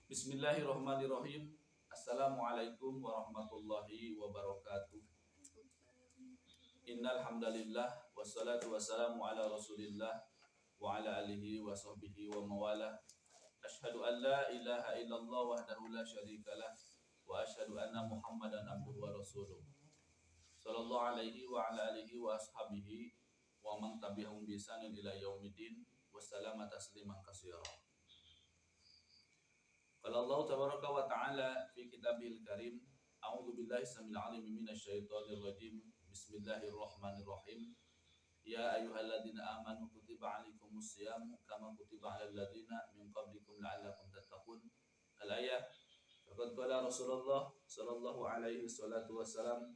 Bismillahirrahmanirrahim. Assalamualaikum warahmatullahi wabarakatuh. Innal hamdalillah wassalatu wassalamu ala Rasulillah wa ala alihi wa sahbihi wa mawala. Asyhadu an la ilaha illallah wahdahu la syarikalah wa asyhadu anna Muhammadan abduhu wa rasuluh. Sallallahu alaihi wa ala alihi wa ashabihi wa man tabi'ahum bi ihsanin ila yaumiddin. Wassalamu tasliman katsira. Qala Allah tabaraka wa ta'ala fi kitabil karim, a'udzu billahi samil alim minasyaitonir rajim. Bismillahirrahmanirrahim. Ya ayyuhalladzina amanu kutiba 'alaikumus shiyam kama kutiba 'alal ladzina min qablikum la'allakum tattaqun. Al-ayah. Faqad qala Rasulullah sallallahu alaihi wassalatu wassalam,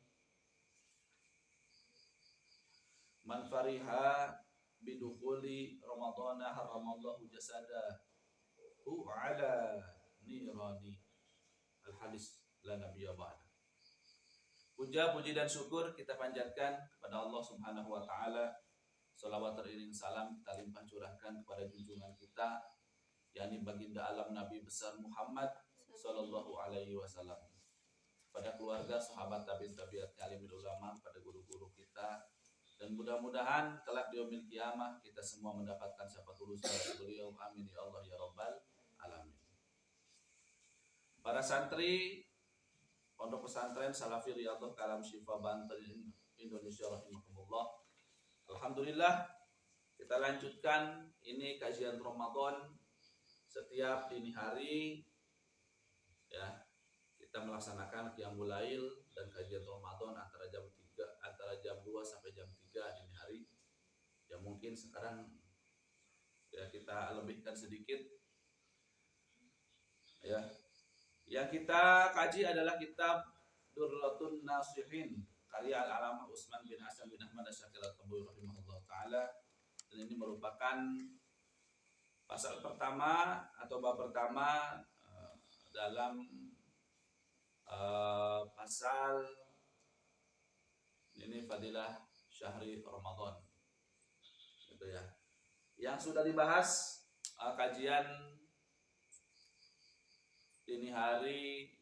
man fariha bidukhuli ramadhana haramallahu jasadahu 'ala nirani. Al-hadis la nabiyya ba'da. Puja, puji dan syukur kita panjatkan kepada Allah Subhanahu wa taala. Salawat teriring salam kita limpah curahkan kepada junjungan kita, yakni baginda alam Nabi besar Muhammad sallallahu alaihi wasallam. Pada keluarga, sahabat, tabi'in, tabi'at, alimul ulama, pada guru-guru kita, dan mudah-mudahan kelak di yaumil qiyamah kita semua mendapatkan syafaat urusan beliau. Amin ya Allah ya rabbal alamin. Para santri Pondok Pesantren Salafi Riyadhah Kalam Syifa Banten Indonesia rahimakumullah. Alhamdulillah kita lanjutkan ini kajian Ramadan setiap dini hari ya. Kita melaksanakan qiyamul lail dan kajian Ramadan antara jam 2 sampai jam 3 dini hari. Ya mungkin sekarang ya kita lebihkan sedikit. Ya. Yang kita kaji adalah kitab Durratun Nasihin karya Al-Alamah Utsman bin Hasan bin Ahmad Asy-Syakir At-Tabu'i rahimahullah taala. Dan ini merupakan pasal pertama atau bab pertama dalam pasal ini fadilah syahri Ramadan. Gitu ya. Yang sudah dibahas kajian dini hari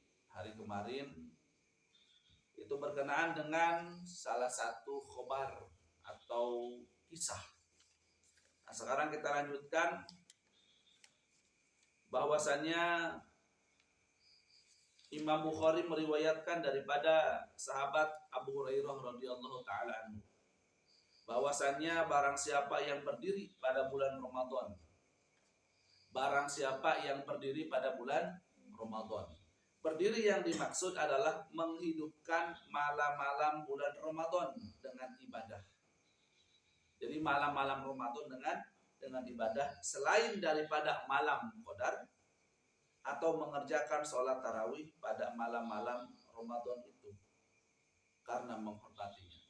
kemarin itu berkenaan dengan salah satu khobar atau kisah. Nah, sekarang kita lanjutkan bahwasannya Imam Bukhari meriwayatkan daripada sahabat Abu Hurairah radhiyallahu taala anhu bahwasannya barang siapa yang berdiri pada bulan Ramadan, barang siapa yang berdiri pada bulan Ramadan. Berdiri yang dimaksud adalah menghidupkan malam-malam bulan Ramadan dengan ibadah. Jadi malam-malam Ramadan dengan ibadah selain daripada malam Qadar atau mengerjakan sholat tarawih pada malam-malam Ramadan itu karena menghormatinya.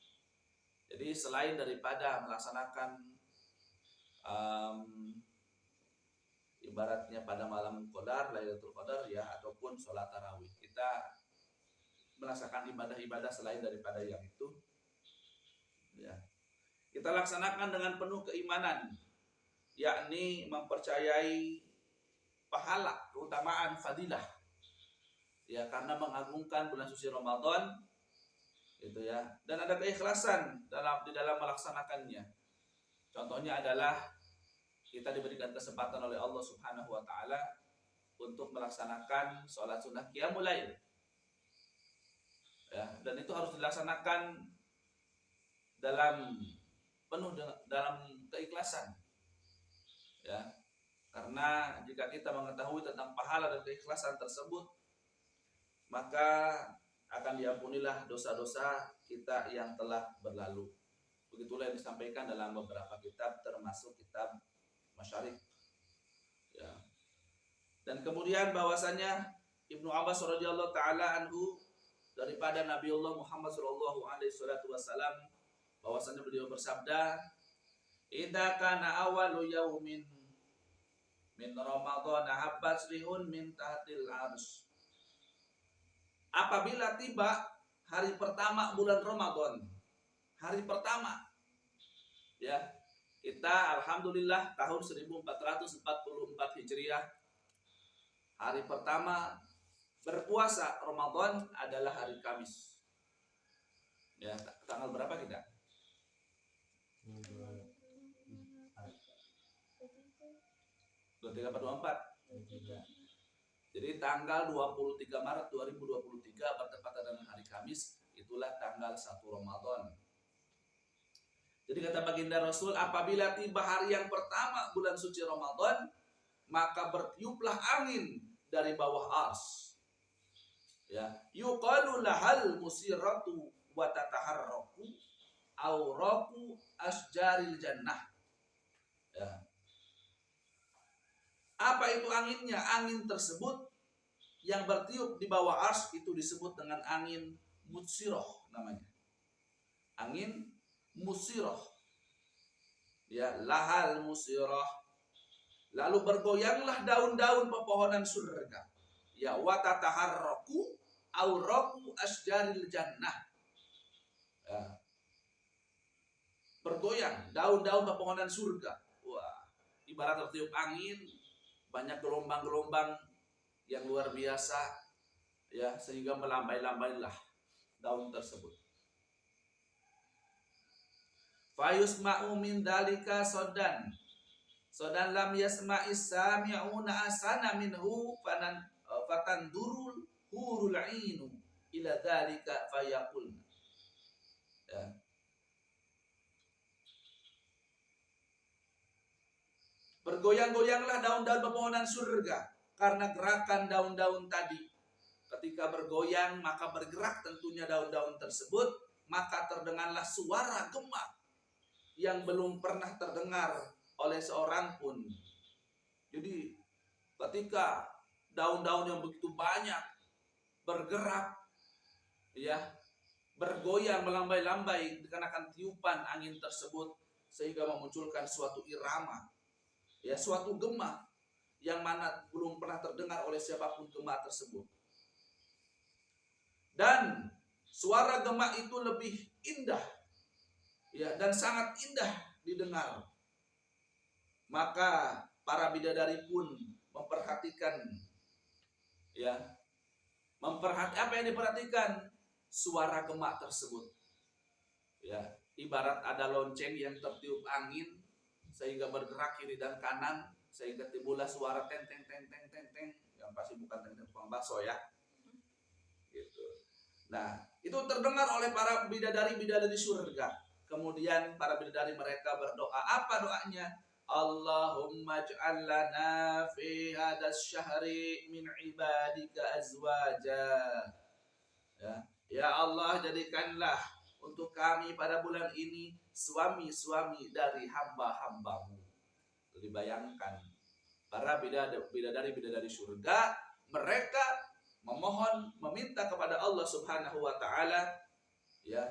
Jadi selain daripada melaksanakan ibaratnya pada malam Qadar, Lailatul Qadar ya, ataupun sholat tarawih, kita melaksanakan ibadah-ibadah selain daripada yang itu ya, kita laksanakan dengan penuh keimanan, yakni mempercayai pahala, keutamaan, fadilah ya, karena mengagungkan bulan suci Ramadan itu ya, dan ada keikhlasan di dalam melaksanakannya. Contohnya adalah kita diberikan kesempatan oleh Allah Subhanahu wa taala untuk melaksanakan sholat sunnah qiyamul lail. Ya, dan itu harus dilaksanakan dalam keikhlasan. Ya. Karena jika kita mengetahui tentang pahala dan keikhlasan tersebut, maka akan diampunilah dosa-dosa kita yang telah berlalu. Begitulah yang disampaikan dalam beberapa kitab, termasuk kitab Masyarik ya. Dan kemudian bahwasannya Ibnu Abbas radhiyallahu taala anhu daripada Nabiullah Muhammad sallallahu alaihi wasallam bahwasannya beliau bersabda, "Idza kana awwalu yaumin min Ramadan habbas rihun min tahtil arsy." Apabila tiba hari pertama bulan Ramadan, hari pertama ya, kita alhamdulillah tahun 1444 Hijriah Hari pertama berpuasa Ramadan adalah hari Kamis. Ya, tanggal berapa kita? 23 atau 24? Jadi tanggal 23 Maret 2023 bertepatan dengan hari Kamis, itulah tanggal 1 Ramadan. Jadi kata baginda Rasul, apabila tiba hari yang pertama bulan suci Ramadan, maka bertiuplah angin dari bawah ars. Ya, yuqalu lahal musiratu wa tataharraku auraku asjaril jannah. Ya. Apa itu anginnya? Angin tersebut yang bertiup di bawah ars itu disebut dengan angin musiroh namanya. Angin musiroh. Ya, lahal musiroh. Lalu bergoyanglah daun-daun pepohonan surga. Ya, wa tataharraku auraku asjaril jannah. Ya. Bergoyang daun-daun pepohonan surga. Wah, ibarat tertiup angin, banyak gelombang-gelombang yang luar biasa, ya, sehingga melambai-lambailah daun tersebut. Fayusma'u min dalika sodan lam yasma'is sami'una asana minhu fatandurul hurul ainu ila dalika fayaqulna. Ya. Bergoyang-goyanglah daun-daun pepohonan surga karena gerakan daun-daun tadi. Ketika bergoyang maka bergerak tentunya daun-daun tersebut, maka terdengarlah suara gema yang belum pernah terdengar oleh seorang pun. Jadi ketika daun-daun yang begitu banyak bergerak, ya, bergoyang melambai-lambai dikarenakan tiupan angin tersebut, sehingga memunculkan suatu irama, ya, suatu gema yang mana belum pernah terdengar oleh siapapun gema tersebut. Dan suara gema itu lebih indah, ya, dan sangat indah didengar. Maka para bidadari pun memperhatikan, ya, apa yang diperhatikan? Suara gema tersebut. Ya, ibarat ada lonceng yang tertiup angin sehingga bergerak kiri dan kanan, sehingga timbullah suara teng teng teng teng teng teng, yang pasti bukan teng teng tukang bakso, ya. Gitu. Nah, itu terdengar oleh para bidadari-bidadari surga. Kemudian para bidadari mereka berdoa. Apa doanya? Allahumma ij'al lana fi hadas syahri min ibadika azwaja. Ya Allah, jadikanlah untuk kami pada bulan ini suami-suami dari hamba-hambamu. Dibayangkan para bidadari-bidadari surga, mereka memohon, meminta kepada Allah Subhanahu wa taala, ya,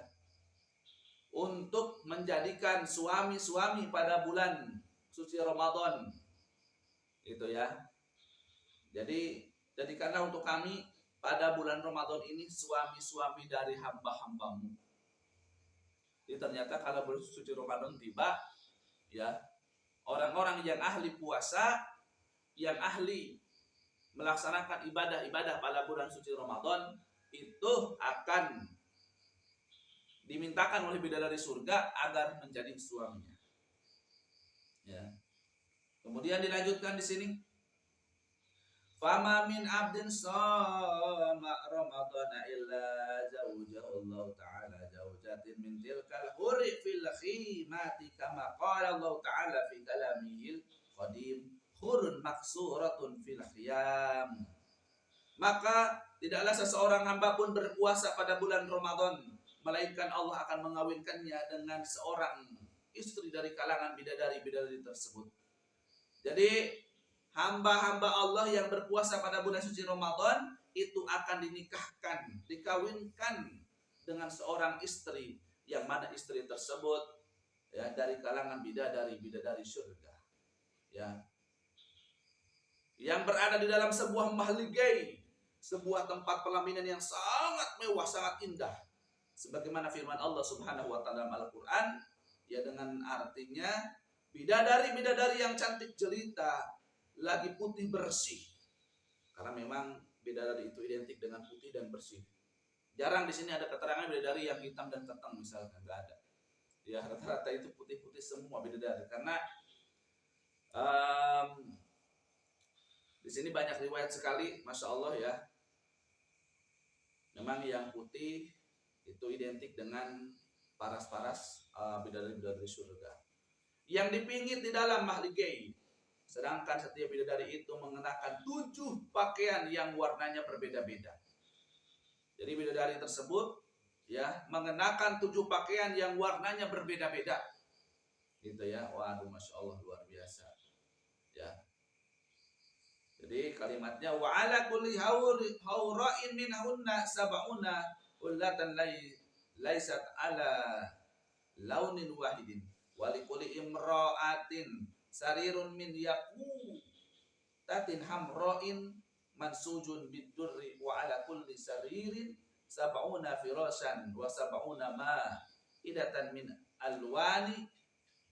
untuk menjadikan suami-suami pada bulan suci Ramadan. Itu, ya. Jadi jadikanlah untuk kami pada bulan Ramadan ini suami-suami dari hamba-hambamu. Jadi ternyata kalau bulan suci Ramadan tiba, ya, orang-orang yang ahli puasa, yang ahli melaksanakan ibadah-ibadah pada bulan suci Ramadan itu akan dimintakan oleh bidadari surga agar menjadi suaminya. Ya. Kemudian dilanjutkan di sini. Fama min abdin shoma ramadana illa zawjahu Allah ta'ala zawjatin min tilkal huri fil khimati kama qala Allah ta'ala fi kalamihil qadim hurun maksuratun fil khiyam. Maka tidaklah seseorang hamba pun berpuasa pada bulan Ramadan, melainkan Allah akan mengawinkannya dengan seorang istri dari kalangan bidadari-bidadari tersebut. Jadi hamba-hamba Allah yang berpuasa pada bulan suci Ramadan itu akan dinikahkan, dikawinkan dengan seorang istri, yang mana istri tersebut, ya, dari kalangan bidadari-bidadari surga, ya, yang berada di dalam sebuah mahligai, sebuah tempat pelaminan yang sangat mewah, sangat indah, sebagaimana firman Allah Subhanahu wa taala dalam Al-Qur'an, ya, dengan artinya bidadari-bidadari yang cantik jelita, lagi putih bersih, Karena memang bidadari itu identik dengan putih dan bersih. Jarang di sini ada keterangan bidadari yang hitam dan keteng misalkan, nggak ada. Ya rata-rata itu putih-putih semua bidadari. Karena di sini banyak riwayat sekali, masya Allah ya. Memang yang putih itu identik dengan paras-paras bidadari-bidadari surga. Yang dipingit di dalam mahligai. Sedangkan setiap bidadari itu mengenakan 7 pakaian yang warnanya berbeda-beda. Jadi bidadari tersebut ya mengenakan 7 pakaian yang warnanya berbeda-beda. Gitu ya. Waduh, masya Allah luar biasa. Ya. Jadi kalimatnya wa ala kulli haura'in minhunna sab'una ullatan laysat ala launin wahidin wa likulli imra'atin sarirun min yaqutatin hamra'in mansujun bidurri wa ala kulli saririn sab'una firashan wa sab'una ma'idatan min alwani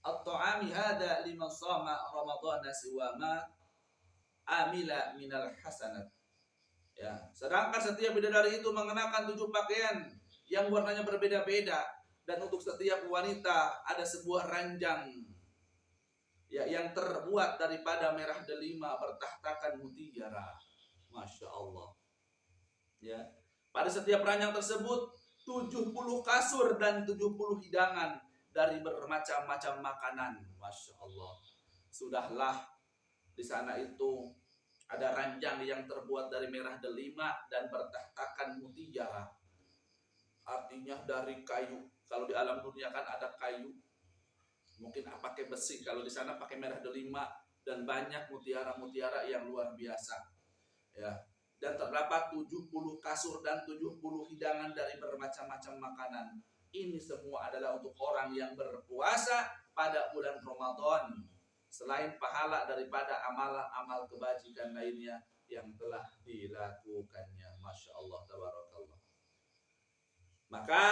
at-ta'ami hadha liman shama ramadhana siwa ma amila minal hasanat. Ya, sedangkan setiap bidadari itu mengenakan 7 pakaian yang warnanya berbeda-beda, dan untuk setiap wanita ada sebuah ranjang ya yang terbuat daripada merah delima bertahtakan mutiara. Masya Allah. Ya, pada setiap ranjang tersebut 70 kasur dan 70 hidangan dari bermacam-macam makanan. Masya Allah. Sudahlah di sana itu ada ranjang yang terbuat dari merah delima dan bertahtakan mutiara. Artinya dari kayu. Kalau di alam dunia kan ada kayu, mungkin pakai besi. Kalau di sana pakai merah delima dan banyak mutiara-mutiara yang luar biasa. Ya. Dan terdapat 70 kasur dan 70 hidangan dari bermacam-macam makanan. Ini semua adalah untuk orang yang berpuasa pada bulan Ramadan, selain pahala daripada amal-amal kebajikan lainnya yang telah dilakukannya. Masya Allah, tabarakallah. Maka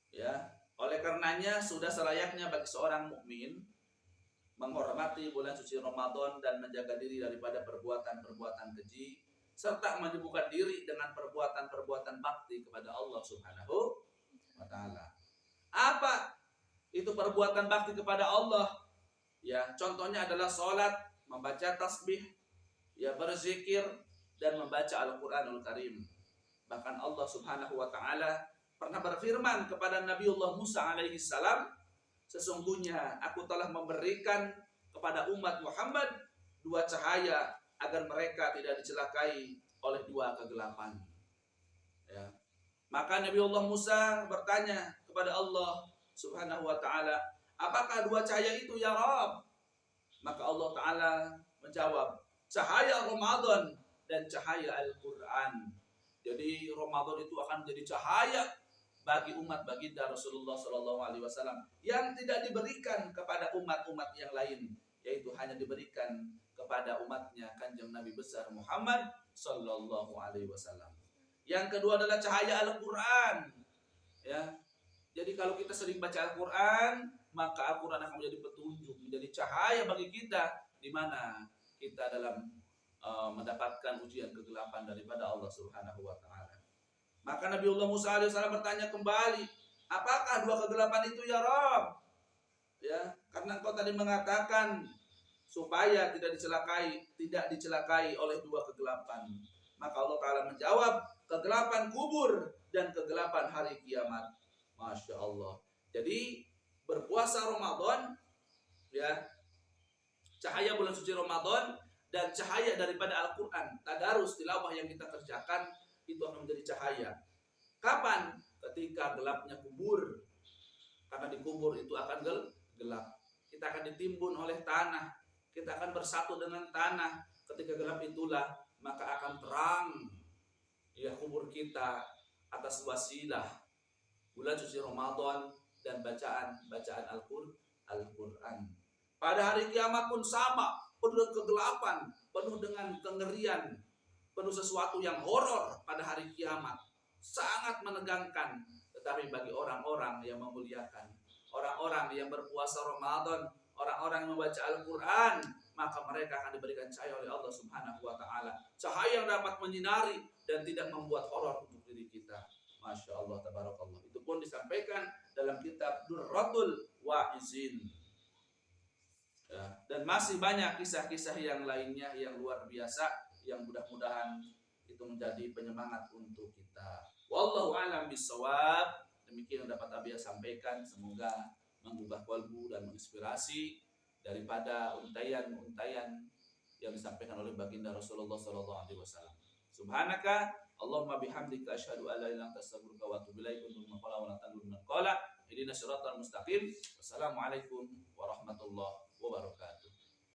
ya, oleh karenanya sudah selayaknya bagi seorang mukmin menghormati bulan suci Ramadan dan menjaga diri daripada perbuatan-perbuatan keji, serta menyibukkan diri dengan perbuatan-perbuatan bakti kepada Allah Subhanahu wa taala. Apa itu perbuatan bakti kepada Allah? Ya, contohnya adalah sholat, membaca tasbih, ya berzikir, dan membaca Al-Quranul Karim. Bahkan Allah Subhanahu wa ta'ala pernah berfirman kepada Nabiullah Musa alaihi salam, sesungguhnya aku telah memberikan kepada umat Muhammad 2 cahaya agar mereka tidak dicelakai oleh 2 kegelapan. Ya. Maka Nabiullah Musa bertanya kepada Allah Subhanahu wa ta'ala, apakah 2 cahaya itu ya Rabb? Maka Allah Ta'ala menjawab, cahaya Ramadan dan cahaya Al-Quran. Jadi Ramadan itu akan menjadi cahaya bagi umat baginda Rasulullah SAW yang tidak diberikan kepada umat-umat yang lain, yaitu hanya diberikan kepada umatnya Kanjeng Nabi besar Muhammad SAW. Yang kedua adalah cahaya Al-Quran. Ya, jadi kalau kita sering baca Al-Quran, maka Al-Quran akan menjadi petunjuk, menjadi cahaya bagi kita di mana kita dalam mendapatkan ujian kegelapan daripada Allah Subhanahu wa taala. Maka Nabiullah Musa alaihissalam bertanya kembali, apakah 2 kegelapan itu ya Rabb? Ya, karena engkau tadi mengatakan supaya tidak dicelakai oleh 2 kegelapan. Maka Allah Ta'ala menjawab, kegelapan kubur dan kegelapan hari kiamat. Masya Allah. Jadi berpuasa Ramadan, ya, cahaya bulan suci Ramadan dan cahaya daripada Al-Quran, tadarus tilawah yang kita kerjakan itu akan menjadi cahaya. Kapan? Ketika gelapnya kubur. Karena di kubur itu akan gelap. Kita akan ditimbun oleh tanah. Kita akan bersatu dengan tanah. Ketika gelap itulah maka akan terang ya kubur kita atas wasilah bulan suci Ramadan dan bacaan Al-Quran. Pada hari kiamat pun sama, penuh dengan kegelapan, penuh dengan kengerian, penuh sesuatu yang horor pada hari kiamat. Sangat menegangkan, tetapi bagi orang-orang yang memuliakan, orang-orang yang berpuasa Ramadan, orang-orang yang membaca Al-Quran, maka mereka akan diberikan cahaya oleh Allah Subhanahu wa ta'ala. cahaya yang dapat menyinari dan tidak membuat horor untuk diri kita. Masya Allah, tabarakallah. Itu pun disampaikan dalam kitab Durratul Wa'izin. Ya, dan masih banyak kisah-kisah yang lainnya yang luar biasa, yang mudah-mudahan itu menjadi penyemangat untuk kita. Wallahu a'lam bishawab. Demikian yang dapat Abiyah sampaikan, semoga menggugah kalbu dan menginspirasi daripada untayan-untayan yang disampaikan oleh baginda Rasulullah sallallahu alaihi wasallam. Subhanaka Allahumma bihamdika asyhadu an la ilaha illa anta astaghfiruka wa atubu ilaik. Wa qala wa la taqulu man qala ihdinas siratal mustaqim. Wassalamualaikum warahmatullahi wabarakatuh.